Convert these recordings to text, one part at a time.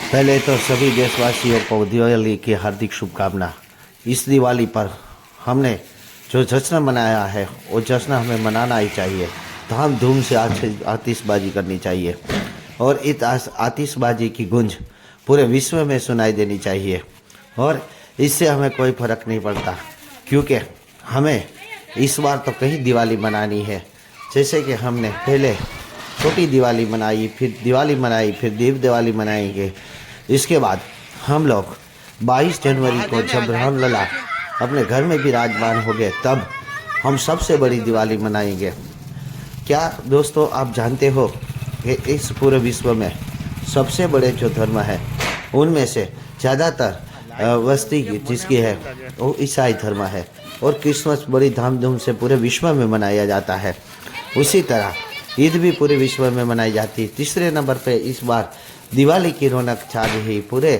पहले तो सभी देशवासियों को दिवाली की हार्दिक शुभकामना। इस दिवाली पर हमने जो जश्न मनाया है वो जश्न हमें मनाना ही चाहिए। धाम धूम से आतिशबाजी करनी चाहिए और इस आतिशबाजी की गूंज पूरे विश्व में सुनाई देनी चाहिए। और इससे हमें कोई फ़र्क नहीं पड़ता, क्योंकि हमें इस बार तो कहीं दिवाली मनानी है। जैसे कि हमने पहले छोटी दिवाली मनाई, फिर दिवाली मनाई, फिर दीप दिवाली मनाएंगे। इसके बाद हम लोग 22 जनवरी को जब रामलला अपने घर में विराजमान हो गए, तब हम सबसे बड़ी दिवाली मनाएंगे। क्या दोस्तों, आप जानते हो कि इस पूरे विश्व में सबसे बड़े जो धर्म है उनमें से ज़्यादातर वस्ती जिसकी है वो ईसाई धर्म है, और क्रिसमस बड़ी धामधूम से पूरे विश्व में मनाया जाता है। उसी तरह ईद भी पूरे विश्व में मनाई जाती है। तीसरे नंबर पे इस बार दिवाली की रौनक छा रही पूरे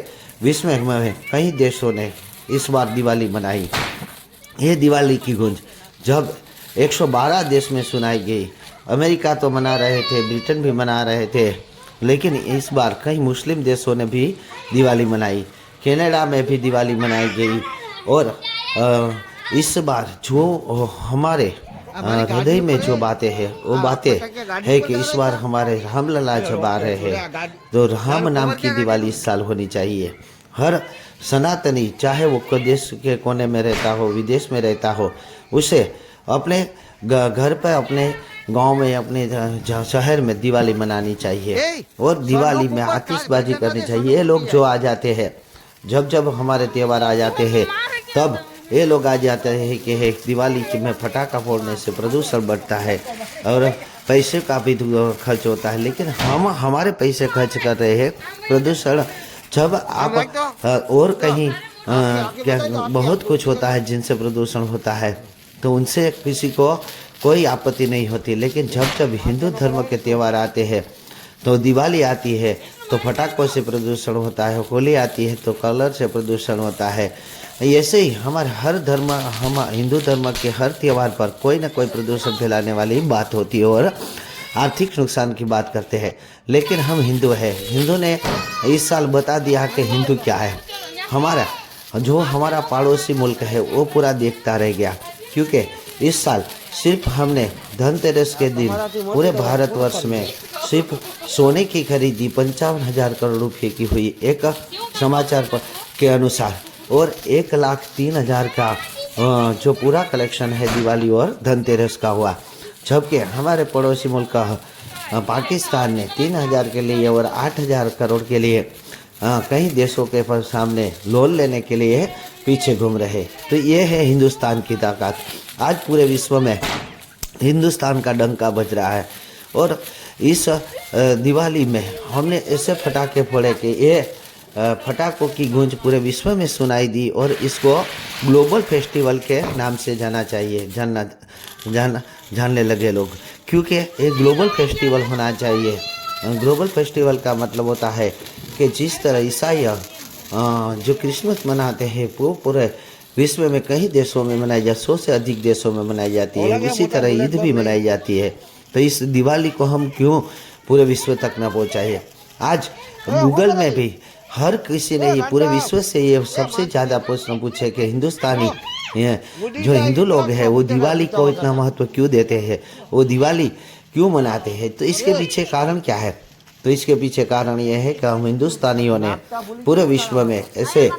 विश्व में। कई देशों ने इस बार दिवाली मनाई। ये दिवाली की गूंज जब 112 देश में सुनाई गई। अमेरिका तो मना रहे थे, ब्रिटेन भी मना रहे थे, लेकिन इस बार कई मुस्लिम देशों ने भी दिवाली मनाई। कनाडा में भी दिवाली मनाई गई। और इस बार जो हमारे हृदय में जो बातें हैं वो बातें है कि इस बार हमारे रामलला जब आ रहे हैं तो राम नाम की दिवाली इस साल होनी चाहिए। हर सनातनी, चाहे वो देश के कोने में रहता हो, विदेश में रहता हो, उसे अपने घर पर, अपने गांव में, अपने शहर में दिवाली मनानी चाहिए और दिवाली में आतिशबाजी करनी चाहिए। ये लोग जो आ जाते हैं, जब जब हमारे त्यौहार आ जाते हैं, तब ये लोग आ जाते हैं कि दिवाली में फटाखा फोड़ने से प्रदूषण बढ़ता है और पैसे का भी खर्च होता है। लेकिन हम हमारे पैसे खर्च कर रहे हैं प्रदूषण। जब आप और कहीं क्या बहुत कुछ होता है जिनसे प्रदूषण होता है, तो उनसे किसी को कोई आपत्ति नहीं होती। लेकिन जब जब हिंदू धर्म के त्यौहार आते हैं, तो दिवाली आती है तो फटाकों से प्रदूषण होता है, होली आती है तो कलर से प्रदूषण होता है। ऐसे ही हमारे हर धर्म, हम हिंदू धर्म के हर त्यौहार पर कोई ना कोई प्रदूषण फैलाने वाली बात होती है और आर्थिक नुकसान की बात करते हैं। लेकिन हम हिंदू हैं। हिंदू ने इस साल बता दिया कि हिंदू क्या है। हमारा पड़ोसी मुल्क है वो पूरा देखता रह गया, क्योंकि इस साल सिर्फ हमने धनतेरस के दिन पूरे भारतवर्ष में सिर्फ सोने की खरीदी 55,000 करोड़ रुपये की हुई, एक समाचार के अनुसार, और 1,03,000 का जो पूरा कलेक्शन है दिवाली और धनतेरस का हुआ। जबकि हमारे पड़ोसी मुल्क पाकिस्तान ने 3,000 के लिए और 8,000 करोड़ के लिए कई देशों के सामने लोन लेने के लिए पीछे घूम रहे। तो ये है हिंदुस्तान की ताकत। आज पूरे विश्व में हिंदुस्तान का डंका बज रहा है। और इस दिवाली में हमने ऐसे फटाके फोड़े कि ये फटाकों की गूंज पूरे विश्व में सुनाई दी, और इसको ग्लोबल फेस्टिवल के नाम से जाना चाहिए, जानने लगे लोग, क्योंकि एक ग्लोबल फेस्टिवल होना चाहिए। ग्लोबल फेस्टिवल का मतलब होता है कि जिस तरह ईसाई जो क्रिसमस मनाते हैं वो पूरे विश्व में कई देशों में मनाई जाती, 100 से अधिक देशों में मनाई जाती है। इसी तरह ईद भी मनाई जाती है। तो इस दिवाली को हम क्यों पूरे विश्व तक न पहुँचाए। आज गूगल में भी हर किसी ने ये पूरे विश्व से ये सबसे ज़्यादा प्रश्न पूछे कि हिंदुस्तानी जो हिंदू लोग हैं वो दिवाली को इतना महत्व क्यों देते हैं, वो दिवाली क्यों मनाते हैं। तो इसके पीछे कारण क्या है? तो इसके पीछे कारण ये है कि हम हिंदुस्तानियों ने पूरे विश्व में ऐसे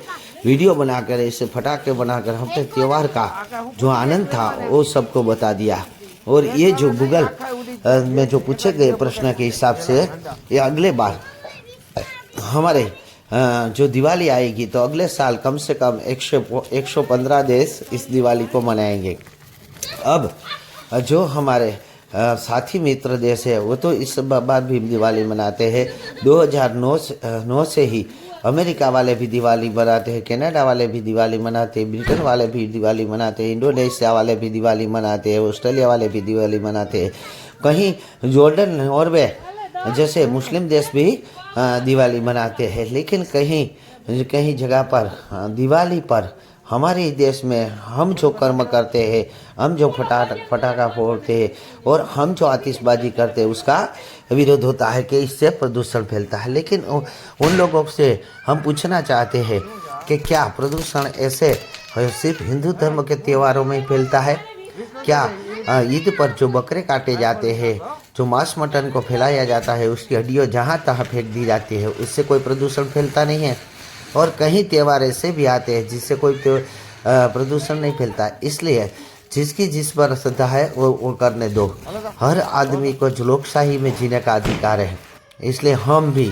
वीडियो बनाकर, ऐसे फटाके बनाकर अपने त्यौहार का जो आनंद था वो सबको बता दिया। और ये जो गूगल में जो पूछे गए प्रश्न के हिसाब से, ये अगले बार हमारे जो दिवाली आएगी तो अगले साल कम से कम 115 देश इस दिवाली को मनाएंगे। अब जो हमारे साथी मित्र देश है वो तो इस बार भी दिवाली मनाते हैं। 2009 से ही अमेरिका वाले भी दिवाली मनाते हैं, कनाडा वाले भी दिवाली मनाते हैं, ब्रिटेन वाले भी दिवाली मनाते हैं, इंडोनेशिया वाले भी दिवाली मनाते हैं, ऑस्ट्रेलिया वाले भी दिवाली मनाते हैं। कहीं जॉर्डन, नॉर्वे जैसे मुस्लिम देश भी दिवाली मनाते हैं। लेकिन कहीं जगह पर दिवाली पर हमारे देश में हम जो कर्म करते हैं, हम जो फटाका फोड़ते हैं और हम जो आतिशबाजी करते हैं, उसका विरोध होता है कि इससे प्रदूषण फैलता है। लेकिन उन लोगों से हम पूछना चाहते हैं कि क्या प्रदूषण ऐसे सिर्फ हिंदू धर्म के त्योहारों में फैलता है? क्या ईद पर जो बकरे काटे जाते हैं, जो मांस मटन को फैलाया जाता है, उसकी हड्डियाँ जहाँ तहाँ फेंक दी जाती है, उससे कोई प्रदूषण फैलता नहीं है? और कहीं त्यौहार ऐसे भी आते हैं जिससे कोई प्रदूषण नहीं फैलता। इसलिए जिसकी जिस पर श्रद्धा है वो करने दो। हर आदमी को लोकशाही में जीने का अधिकार है। इसलिए हम भी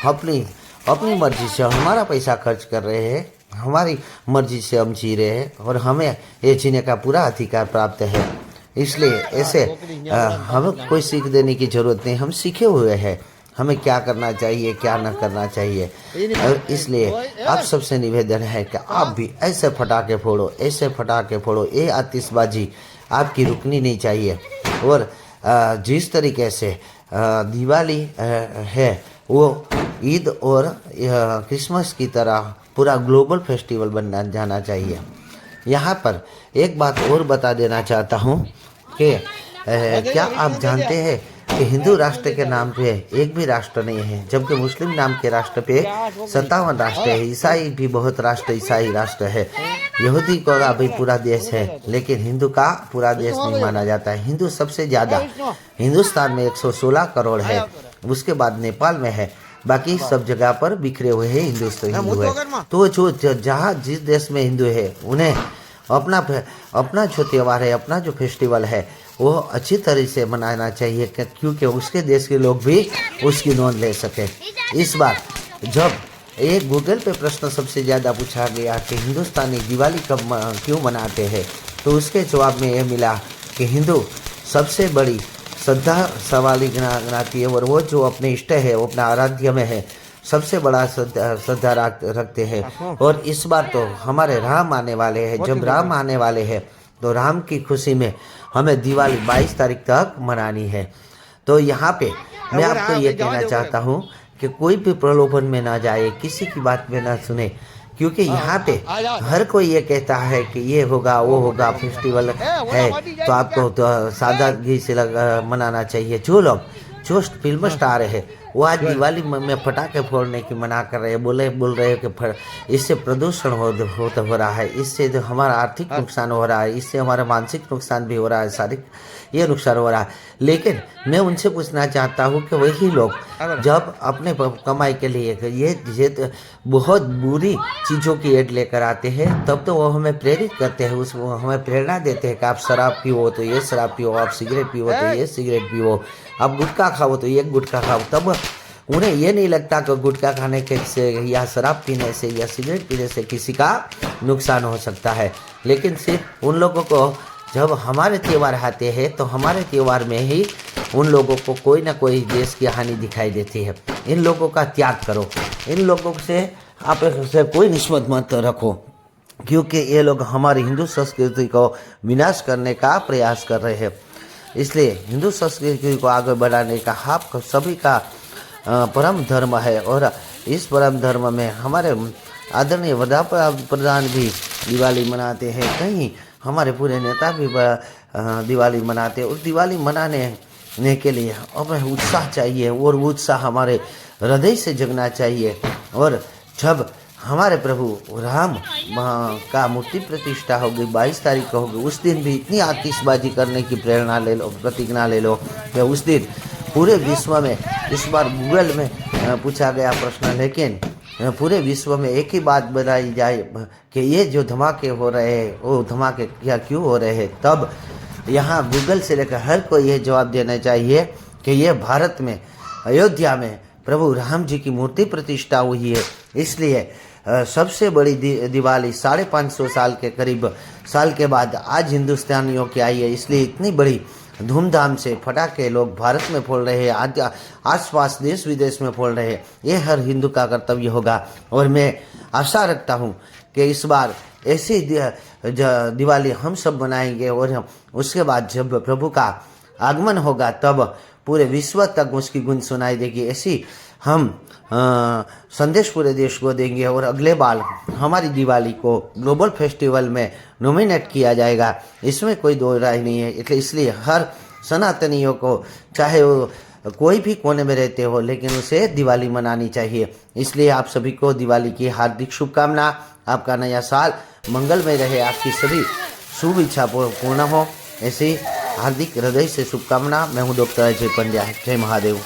अपनी मर्जी से हमारा पैसा खर्च कर रहे हैं, हमारी मर्जी से हम जी रहे हैं और हमें ये जीने का पूरा अधिकार प्राप्त है। इसलिए ऐसे हमें कोई सीख देने की जरूरत नहीं, हम सीखे हुए हैं हमें क्या करना चाहिए क्या न करना चाहिए। और इसलिए आप सबसे निवेदन है कि आप भी ऐसे फटाके फोड़ो, ये आतिशबाजी आपकी रुकनी नहीं चाहिए। और जिस तरीके से दिवाली है वो ईद और क्रिसमस की तरह पूरा ग्लोबल फेस्टिवल बनना जाना चाहिए। यहाँ पर एक बात और बता देना चाहता हूँ कि क्या आप जानते हैं कि हिंदू राष्ट्र के नाम पे एक भी राष्ट्र नहीं है, जबकि मुस्लिम नाम के राष्ट्र पे 57 राष्ट्र है। ईसाई भी बहुत राष्ट्र ईसाई राष्ट्र है। यहूदी का भी पूरा देश है, लेकिन हिंदू का पूरा देश नहीं माना जाता है। हिंदू सबसे ज्यादा हिंदुस्तान में 116 करोड़ है, उसके बाद नेपाल में है, बाकी सब जगह पर बिखरे हुए हैं हिंदू है। तो जो जहाँ जिस देश में हिंदू है उन्हें अपना जो त्यौहार है, अपना जो फेस्टिवल है वो अच्छी तरह से मनाना चाहिए, क्योंकि उसके देश के लोग भी उसकी नोंद ले सके। इस बार जब एक गूगल पे प्रश्न सबसे ज़्यादा पूछा गया कि हिंदुस्तानी दिवाली कब क्यों मनाते हैं, तो उसके जवाब में ये मिला कि हिंदू सबसे बड़ी श्रद्धा सवाली गिनाती है और वो जो अपने इष्ट है, वो अपना आराध्य में है, सबसे बड़ा श्रद्धा रखते हैं। और इस बार तो हमारे राम आने वाले हैं। जब राम आने वाले हैं तो राम की खुशी में हमें दिवाली 22 तारीख तक मनानी है। तो यहाँ पे मैं आपको ये कहना चाहता हूँ कि कोई भी प्रलोभन में ना जाए, किसी की बात में ना सुने, क्योंकि यहाँ पे हर कोई ये कहता है कि ये होगा वो होगा, फेस्टिवल है तो आपको तो सादगी से मनाना चाहिए। जो फिल्म स्टार है वो आज दिवाली में पटाखे फोड़ने की मना कर रहे हैं, बोल रहे हैं कि इससे प्रदूषण हो रहा है, इससे जो हमारा आर्थिक नुकसान हो रहा है, इससे हमारा मानसिक नुकसान भी हो रहा है, शारीरिक ये नुकसान हो रहा है। लेकिन मैं उनसे पूछना चाहता हूँ कि वही लोग जब अपने कमाई के लिए ये बहुत बुरी चीज़ों की एड लेकर आते हैं, तब तो वो हमें प्रेरित करते हैं, उसको हमें प्रेरणा देते हैं कि आप शराब पियो तो ये शराब पियो, आप सिगरेट पियो तो ये सिगरेट पियो, आप गुटखा खाओ तो ये गुटखा खाओ। तब उन्हें ये नहीं लगता कि गुटखा खाने के से या शराब पीने से या सिगरेट पीने से किसी का नुकसान हो सकता है। लेकिन सिर्फ उन लोगों को जब हमारे त्यौहार आते हैं तो हमारे त्यौहार में ही उन लोगों को कोई ना कोई देश की हानि दिखाई देती है। इन लोगों का त्याग करो, इन लोगों से आप से कोई निस्बत मत रखो, क्योंकि ये लोग हमारी हिंदू संस्कृति को विनाश करने का प्रयास कर रहे हैं। इसलिए हिंदू संस्कृति को आगे बढ़ाने का आप सभी का परम धर्म है। और इस परम धर्म में हमारे आदरणीय प्रधान भी दिवाली मनाते हैं, कहीं हमारे पूरे नेता भी दिवाली मनाते हैं। उस दिवाली मनाने के लिए हमें उत्साह चाहिए और उत्साह हमारे हृदय से जगना चाहिए। और जब हमारे प्रभु राम का मूर्ति प्रतिष्ठा होगी 22 तारीख को होगी, उस दिन भी इतनी आतिशबाजी करने की प्रेरणा ले लो, प्रतिज्ञा ले लो कि उस दिन पूरे विश्व में, इस बार गूगल में पूछा गया प्रश्न, लेकिन पूरे विश्व में एक ही बात बताई जाए कि ये जो धमाके हो रहे हैं वो धमाके क्यों हो रहे हैं। तब यहाँ गूगल से लेकर हर कोई ये जवाब देना चाहिए कि ये भारत में अयोध्या में प्रभु राम जी की मूर्ति प्रतिष्ठा हुई है, इसलिए सबसे बड़ी दिवाली 550 साल के करीब साल के बाद आज हिंदुस्तानियों की आई है। इसलिए इतनी बड़ी धूमधाम से फटाके लोग भारत में फोड़ रहे हैं, आसपास देश विदेश में फोड़ रहे हैं। ये हर हिंदू का कर्तव्य होगा। और मैं आशा रखता हूँ कि इस बार ऐसी दिवाली हम सब मनाएंगे और उसके बाद जब प्रभु का आगमन होगा तब पूरे विश्व तक उसकी गूंज सुनाई देगी। ऐसी हम संदेश पूरे देश को देंगे और अगले बार हमारी दिवाली को ग्लोबल फेस्टिवल में नॉमिनेट किया जाएगा, इसमें कोई दो राय नहीं है। इसलिए हर सनातनियों को, चाहे वो कोई भी कोने में रहते हो, लेकिन उसे दिवाली मनानी चाहिए। इसलिए आप सभी को दिवाली की हार्दिक शुभकामना। आपका नया साल मंगलमय रहे, आपकी सभी शुभ इच्छा पूर्ण हो, ऐसी हार्दिक हृदय से शुभकामना। मैं हूँ डॉक्टर अजय पंड्या। जय महादेव।